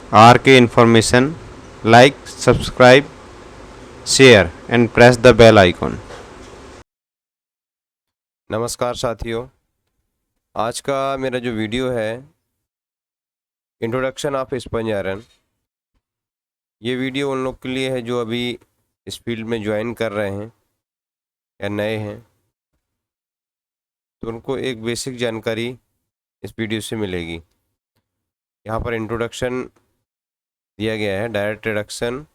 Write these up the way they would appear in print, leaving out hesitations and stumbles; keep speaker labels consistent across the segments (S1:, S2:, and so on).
S1: RK information, like, subscribe, share and press the bell icon.
S2: नमस्कार साथियों, आज का मेरा जो वीडियो है इंट्रोडक्शन ऑफ स्पंज आयरन, ये वीडियो उन लोग के लिए है जो अभी इस फील्ड में ज्वाइन कर रहे हैं या नए हैं, तो उनको एक बेसिक जानकारी इस वीडियो से मिलेगी। यहाँ पर इंट्रोडक्शन दिया गया है। Direct reduction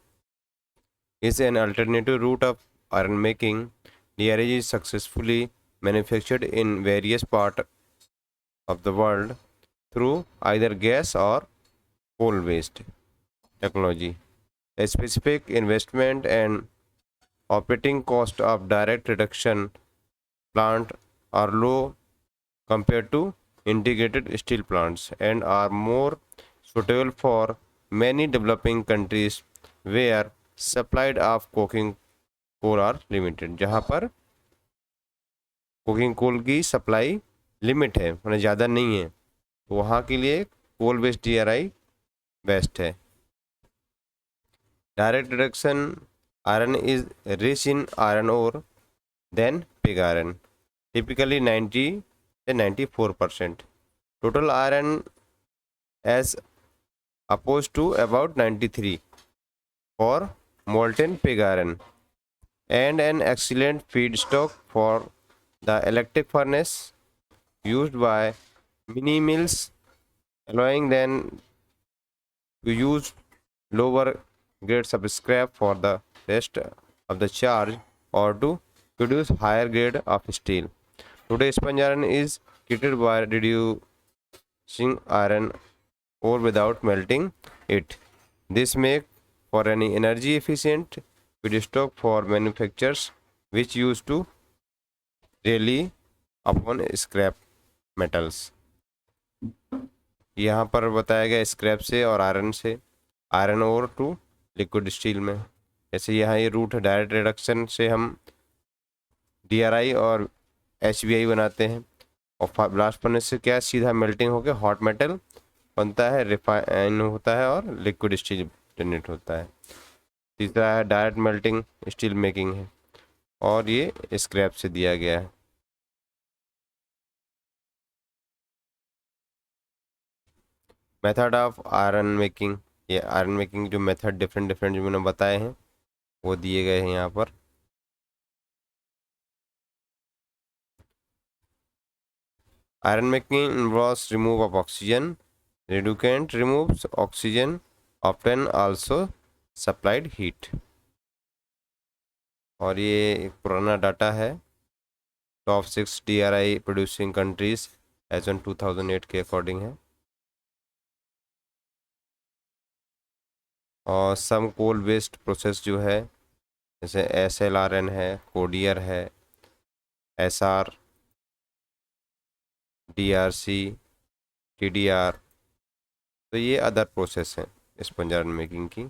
S2: is an alternative route of iron making. DRI is successfully manufactured in various parts of the world through either gas or coal-based technology. A specific investment and operating cost of direct reduction plant are low compared to integrated steel plants and are more suitable for many developing countries where supplied of coking coal are limited। जहाँ पर coking coal की supply limit है, मतलब ज़्यादा नहीं है, तो वहाँ के लिए कोल बेस्ड DRI बेस्ट है। Direct reduction iron is rich in iron ore than pig iron, typically 90 to 94%. Total iron as opposed to about 93 for molten pig iron, and an excellent feedstock for the electric furnace used by mini mills, allowing them to use lower grades of scrap for the rest of the charge or to produce higher grade of steel. Today, sponge iron is treated by reducing iron ore without melting it. This makes for an energy efficient feedstock for manufacturers which used to rely upon scrap metals. यहाँ पर बताया गया scrap से और iron से, iron ore to liquid steel में। जैसे यहाँ ये रूट है, डायरेक्ट रिडक्शन से हम DRI और HBI बनाते हैं, और ब्लास्ट फर्नेस से क्या सीधा मेल्टिंग होकर हॉट मेटल बनता है, रिफाइन होता है और लिक्विड स्टील जनरेट होता है। तीसरा है डायरेक्ट मेल्टिंग स्टील मेकिंग है, और ये स्क्रैप से दिया गया है। मेथड ऑफ आयरन मेकिंग, ये आयरन मेकिंग जो मेथड डिफरेंट डिफरेंट जो मैंने बताए हैं वो दिए गए हैं यहाँ पर। Iron making involves remove of oxygen. Reductant removes oxygen, often also supplied heat। और ये एक पुराना डाटा है, top 6 DRI producing countries as on 2008 के अकॉर्डिंग है। और सम कोल बेस्ड प्रोसेस जो है, जैसे SLRN है, कोडियर है, SR, DRC, TDR, तो ये अदर प्रोसेस हैं स्पंज आयरन मेकिंग की।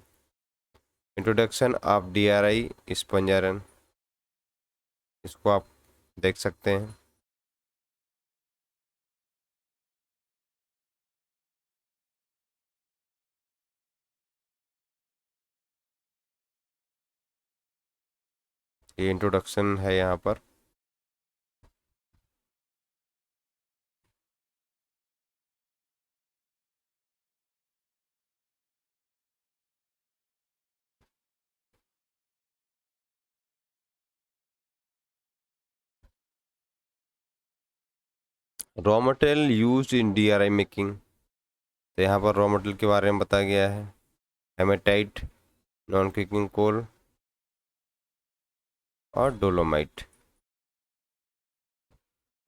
S2: Introduction of DRI sponge iron, इसको आप देख सकते हैं। ये इंट्रोडक्शन है यहाँ पर। Raw material use in DRI making, तो यहाँ पर रॉ मटेरियल के बारे में बताया गया है। हेमेटाइट, नॉन कुकिंग कोल और डोलोमाइट।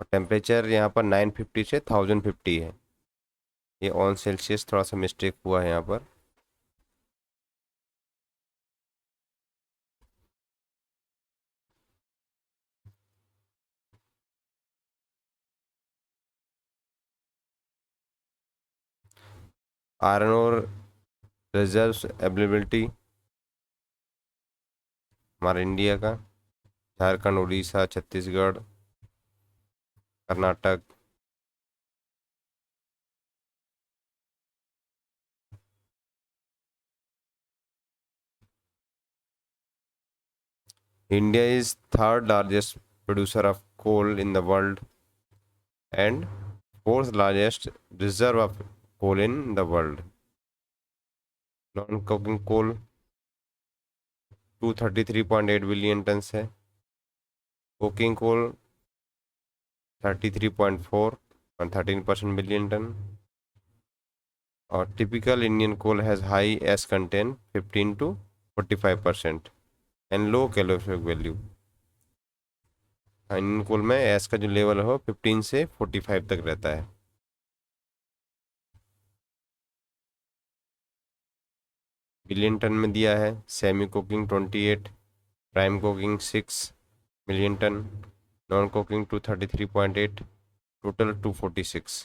S2: और टेम्परेचर यहाँ पर 950 से 1050 है। ये ऑन सेल्सियस थोड़ा सा मिस्टेक हुआ है यहाँ पर। आयरन और रिजर्व्स अवेलेबिलिटी हमारा इंडिया का, Jharkhand, Orissa, Chhattisgarh, Karnataka, India is third largest producer of coal in the world and fourth largest reserve of coal in the world. Non-coking coal 233.8 billion tons है. Coking coal 33.4 and 13% billion ton. और typical Indian coal has high S content 15 to 45% and low calorific value. Indian coal में S का जो level हो 15 से 45 तक रहता है. बिलियन टन में दिया है. Semi cooking 28, prime cooking 6 million ton, non cooking 233.8, total 246.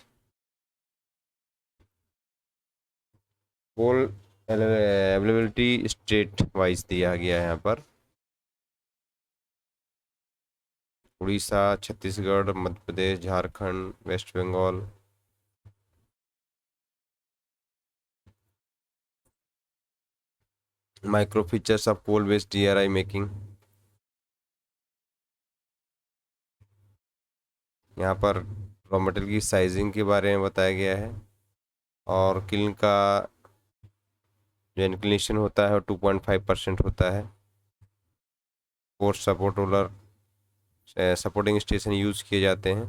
S2: Coal availability state wise दिया गया है यहाँ पर. Orissa, Chhattisgarh, Madhya Pradesh, Jharkhand, west Bengal. Micro features of coal based DRI making. यहाँ पर रॉ मटेरियल की साइजिंग के बारे में बताया गया है और किल्न का जो इंक्लिनेशन होता है वो 2.5% होता है. Force support roller supporting station use किए जाते हैं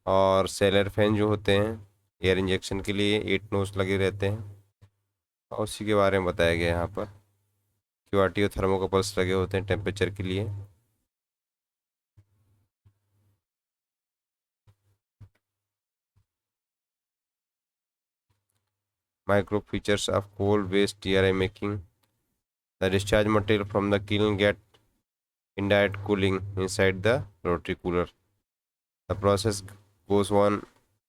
S2: और सेलर फैन जो होते हैं एयर इंजेक्शन के लिए 8 नोज लगे रहते हैं और उसी के बारे में बताया गया है यहाँ पर. QRT और थर्मोकपल्स लगे होते हैं टेम्परेचर के लिए. Micro features of coal-based DRI making. The discharge material from the kiln get indirect cooling inside the rotary cooler. The process goes on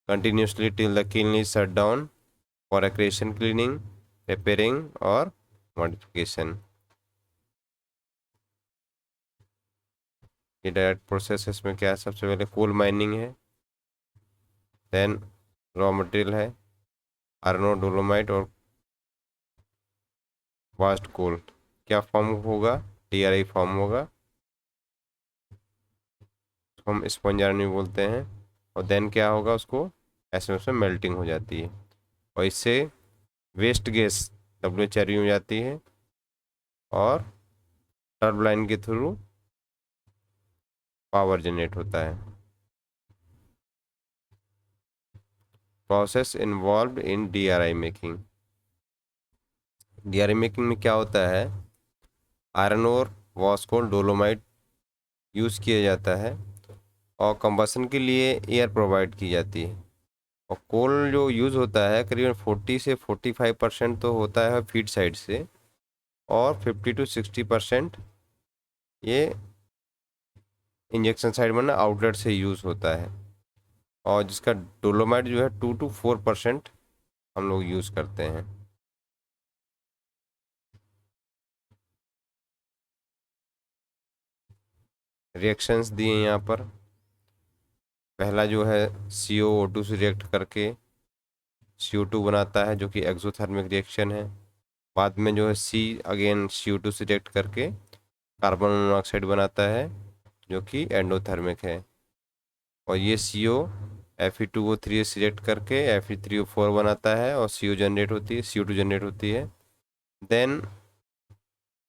S2: continuously till the kiln is shut down for accretion cleaning, repairing or modification. ये direct process में क्या है? सबसे पहले coal mining है, then raw material है iron और dolomite और वास्ट कोल. क्या फॉर्म होगा? DRI फॉर्म होगा, हम स्पंज आयरन भी बोलते हैं. और देन क्या होगा? उसको ऐसे उसमें मेल्टिंग हो जाती है और इससे वेस्ट गैस WHRV हो जाती है और टर्बलाइन के थ्रू पावर जनरेट होता है. Process involve in DRI making. DRI making में क्या होता है? आयरन और वास्ट कोल डोलोमाइट यूज़ किया जाता है और कंबसन के लिए एयर प्रोवाइड की जाती है. और कोल जो यूज़ होता है करीबन 40 से 45% तो होता है फीड साइड से और 50 to 60% ये इंजेक्शन साइड में ना आउटलेट से यूज़ होता है. और जिसका डोलोमाइट जो है 2 to 4% हम लोग यूज़ करते हैं. रिएक्शंस दिए यहाँ पर. पहला जो है CO2 से रिएक्ट करके CO2 बनाता है जो कि एक्सोथर्मिक रिएक्शन है. बाद में जो है C अगेन CO2 से रिएक्ट करके कार्बन मोनोऑक्साइड बनाता है जो कि एंडोथर्मिक है. और ये CO Fe2O3 से रिएक्ट करके Fe3O4 बनाता है और CO जनरेट होती है, CO2 जनरेट होती है. देन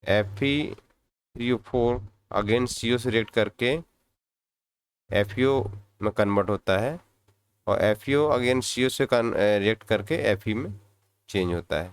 S2: Fe3O4 अगेन CO से रिएक्ट करके FeO में कन्वर्ट होता है और FeO अगेन CO से रिएक्ट करके Fe में चेंज होता है.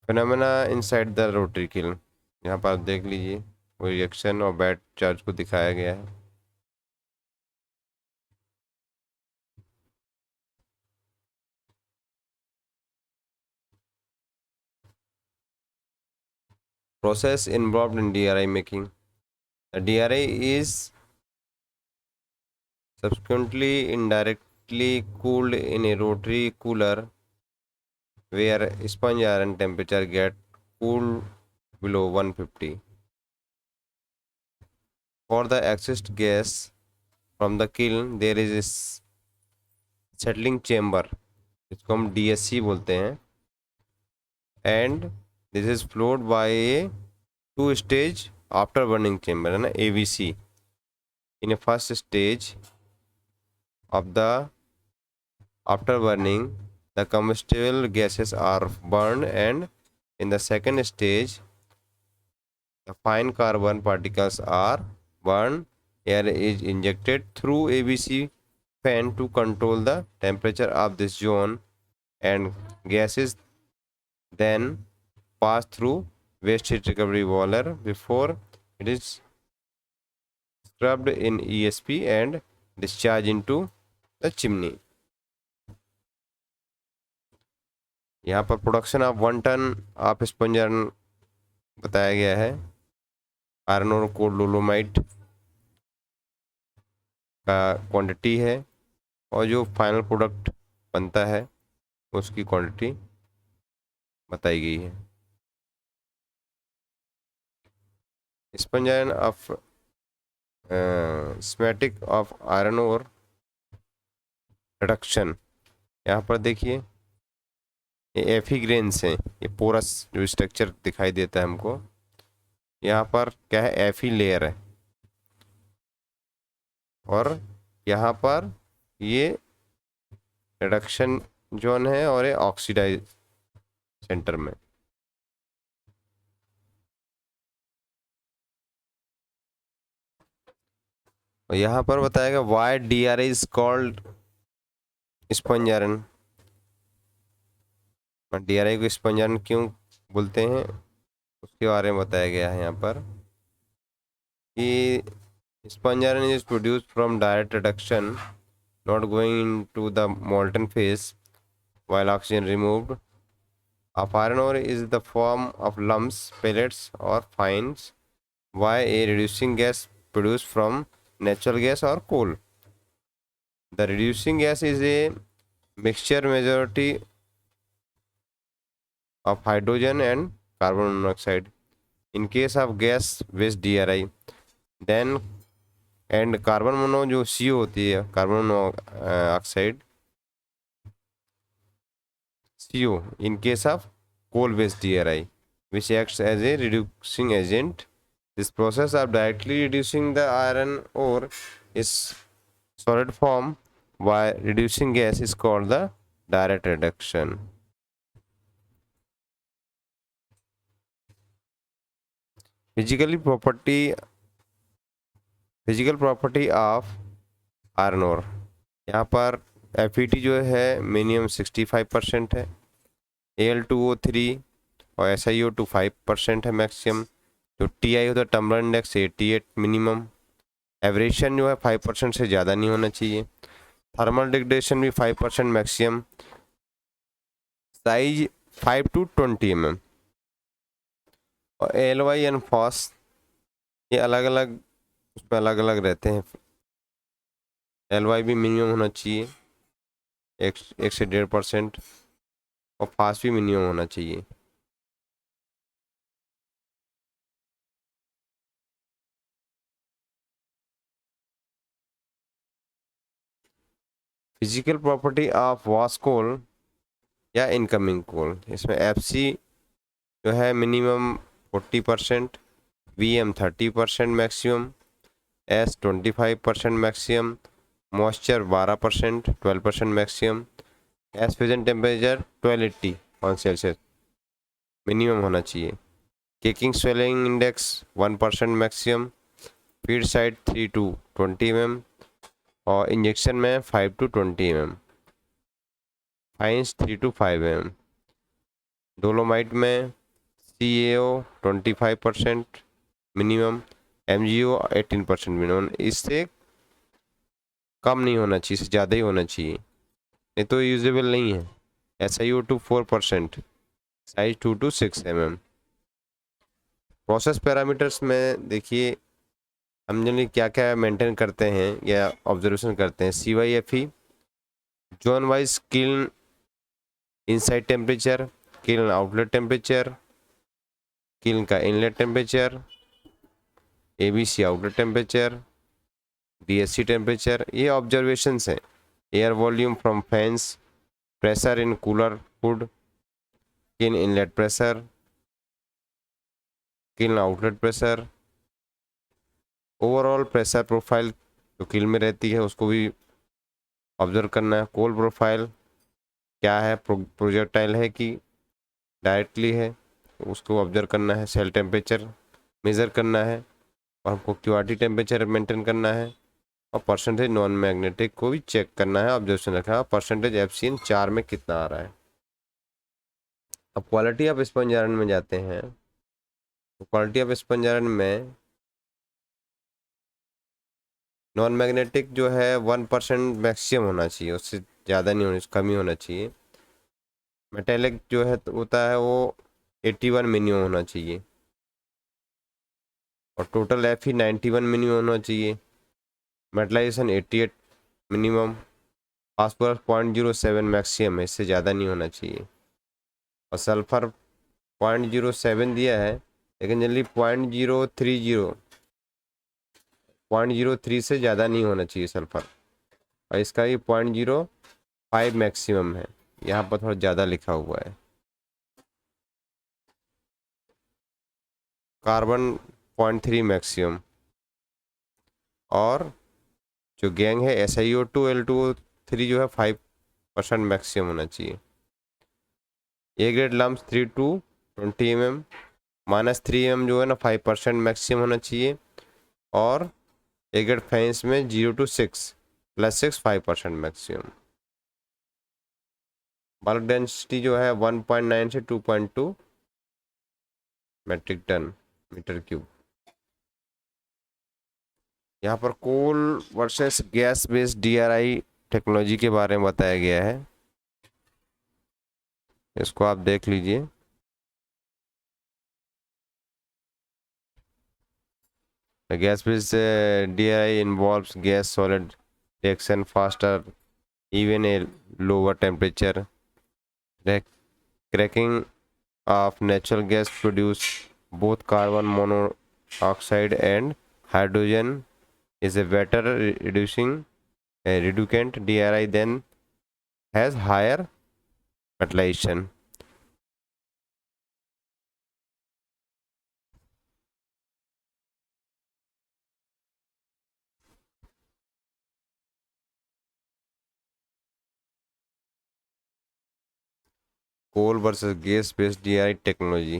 S2: Phenomena inside the rotary kiln. यहाँ पर आप देख लीजिए वो रिएक्शन और बैट चार्ज को दिखाया गया है. Process involved in DRI making. The DRI is subsequently indirectly cooled in a rotary cooler where sponge iron temperature get cooled below 150. For the exhaust gas from the kiln there is a settling chamber, इसको हम DSC बोलते हैं, and this is flowed by a two stage after burning chamber, है ना, AVC. In a first stage of the after burning the combustible gases are burned, and in the second stage the fine carbon particles are burned. Air is injected through ABC fan to control the temperature of this zone, and gases then pass through waste heat recovery boiler before it is scrubbed in ESP and discharged into the chimney. यहाँ पर production of 1 ton of sponge iron बताया गया है. Iron और cold dolomite का quantity है, और जो फाइनल प्रोडक्ट बनता है उसकी क्वांटिटी बताई गई है. Sponge iron of smectic of iron और रिडक्शन. यहाँ पर देखिए ये एफी ग्रेन्स हैं, ये पोरस जो स्ट्रक्चर दिखाई देता है हमको. यहाँ पर क्या है, एफी लेयर है, और यहाँ पर ये रिडक्शन जोन है और ये ऑक्सीडाइज सेंटर में. और यहाँ पर बताएगा why DRI is called sponge iron. DRI को स्पंज आयरन क्यों बोलते हैं उसके बारे में बताया गया है यहाँ पर कि sponge iron is produced from direct reduction, not going into the molten phase while oxygen removed. Of iron ore is the form of lumps, pellets or fines, by a reducing gas produced from natural gas or coal. The reducing gas is a mixture majority of hydrogen and carbon monoxide. In case of gas with DRI, then and carbon mono जो CO होती है, carbon monoxide CO in case of coal based DRI, which acts as a reducing agent. This process of directly reducing the iron ore is solid form by reducing gas is called the direct reduction. Physical property of iron ore. यहाँ पर FeT जो है minimum 65% है, Al2O3 और SiO2 5% है maximum. जो TI होता है टम्बलर इंडेक्स 88 मिनिमम. एवरेशन जो है 5% से ज़्यादा नहीं होना चाहिए. थर्मल डिग्रेडेशन भी 5% मैक्सिमम. Size 5 to 20 mm. और LY एंड फॉस ये अलग अलग उसमें अलग अलग रहते हैं. LY भी मिनिमम होना चाहिए 1 से 1.5%, और फास्ट भी मिनिमम होना चाहिए. फिजिकल प्रॉपर्टी ऑफ वॉश कोल या इनकमिंग कोल. इसमें FC जो है minimum 40%, VM 30% maximum, S 25% maximum, moisture 12%, 12% maximum, S fusion temperature 1280 on Celsius minimum होना चाहिए. Caking swelling index 1% maximum, feed side 3 to 20 mm, और इंजेक्शन में 5 to 20 mm, फाइंस 3 to 5 mm. Dolomite में CaO 25% minimum, MgO 18% minimum. इससे कम नहीं होना चाहिए, इससे ज़्यादा ही होना चाहिए, नहीं तो यूजेबल नहीं है. SiO2 4%, size 2 to 6 mm. Process parameters में देखिए हम जनरली क्या क्या मेंटेन करते हैं या ऑब्जर्वेशन करते हैं. CYFE zone wise kiln inside temperature, kiln outlet temperature, kiln का inlet temperature, ABC outlet temperature, DSC temperature, ये ऑब्जर्वेशंस हैं। Air volume from fans, pressure in cooler hood, kiln inlet pressure, kiln outlet pressure, overall pressure profile जो kiln में रहती है उसको भी observe करना है। कोल प्रोफाइल क्या है, प्रोजेक्टाइल है कि डायरेक्टली है, उसको ऑब्जर्व करना है। सेल टेम्परेचर मेज़र करना है और हमको QRT टेम्परेचर मेंटेन करना है और परसेंटेज नॉन मैग्नेटिक को भी चेक करना है, ऑब्जर्वेशन रखना है। परसेंटेज FCN 4 में कितना आ रहा है। अब क्वालिटी ऑफ स्पंज आयरन में जाते हैं। तो क्वालिटी ऑफ स्पंज आयरन में नॉन मैग्नेटिक जो है 1% मैक्सिमम होना चाहिए, उससे ज़्यादा नहीं होनी, कम ही होना चाहिए। मेटेलिक जो है तो होता है वो 81 मिनिमम होना चाहिए और टोटल Fe 91 मिनिमम होना चाहिए। मेटलाइजेशन 88 मिनिमम, फास्फोरस 0.07 मैक्सिमम है, इससे ज़्यादा नहीं होना चाहिए। और सल्फर 0.07 दिया है, लेकिन जनरली 0.03 से ज़्यादा नहीं होना चाहिए सल्फर, और इसका ये 0.05 मैक्सिमम है। यहाँ पर थोड़ा ज़्यादा लिखा हुआ है। कार्बन 0.3 मैक्सिमम, और जो गैंग है SiO2 L2O3 जो है 5% मैक्सिमम होना चाहिए। A grade lumps 3 to 20 mm, -3 mm जो है ना 5% मैक्सिमम होना चाहिए। और ए ग्रेड फैंस में 0 to 6 +6 5% मैक्सिमम। बल्क डेंसिटी जो है 1.9 से 2.2 मेट्रिक टन मीटर क्यूब। यहाँ पर coal versus gas based DRI technology के बारे में बताया गया है, इसको आप देख लीजिए। Gas based DRI involves gas solid reaction faster, even a lower temperature. Cracking of natural gas produce both carbon monoxide and hydrogen is a better reducing reducant DRI than has higher metallization. Coal versus gas based DRI technology।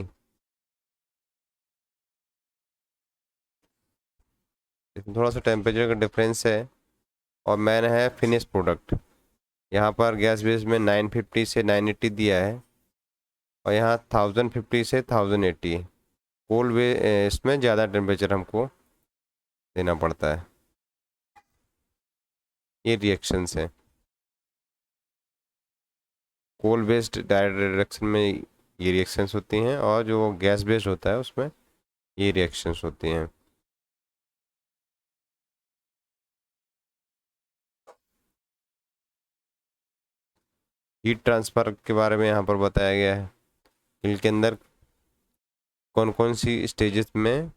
S2: इसमें थोड़ा सा temperature का difference है और man है finish product. यहाँ पर gas base में 950 से 980 दिया है और यहाँ 1050 से 1080 है। कोल वे इसमें ज़्यादा टेम्परेचर हमको देना पड़ता है। ये रिएक्शंस हैं। कोल बेस्ड डायरेक्ट रिएक्शन में ये रिएक्शंस होती हैं और जो गैस बेस्ड होता है उसमें ये रिएक्शंस होती हैं। हीट ट्रांसफ़र के बारे में यहाँ पर बताया गया है, इनके अंदर कौन कौन सी स्टेजेस में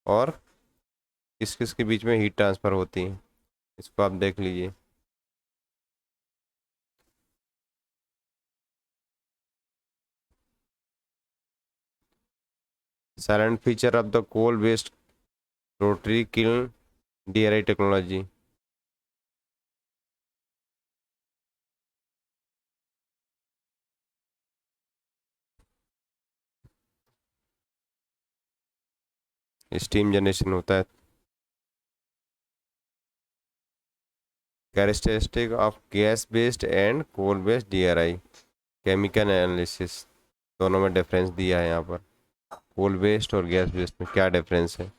S2: और किस किस के बीच में हीट ट्रांसफ़र होती है, इसको आप देख लीजिए। Salient feature of the coal based rotary kiln DRI technology. Steam generation होता है। Characteristic of gas based and coal based DRI। Chemical analysis, दोनों में डिफरेंस दिया है यहाँ पर। कोल बेस्ड और गैस बेस्ड में क्या डिफरेंस है।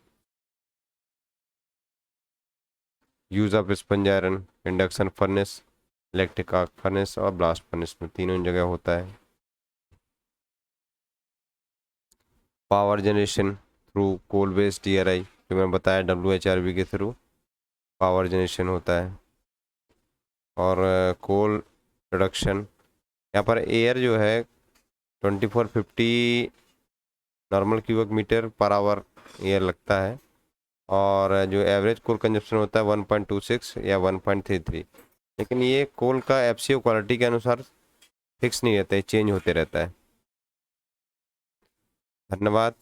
S2: Use of sponge iron induction furnace, electric arc furnace और ब्लास्ट फर्नेस में तीनों जगह होता है। Power generation through coal based DRI, जो मैं बताया WHRB के थ्रू पावर जनरेशन होता है। और कोल प्रोडक्शन, यहाँ पर एयर जो है 2450 normal cubic metre per hour air लगता है और जो एवरेज कोल कंजप्शन होता है 1.26 या 1.33, लेकिन ये कोल का एफसीओ क्वालिटी के अनुसार फिक्स नहीं रहता है, चेंज होते रहता है। धन्यवाद।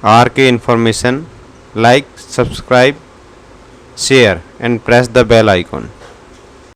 S1: आर के information, like, subscribe, share and press the bell icon.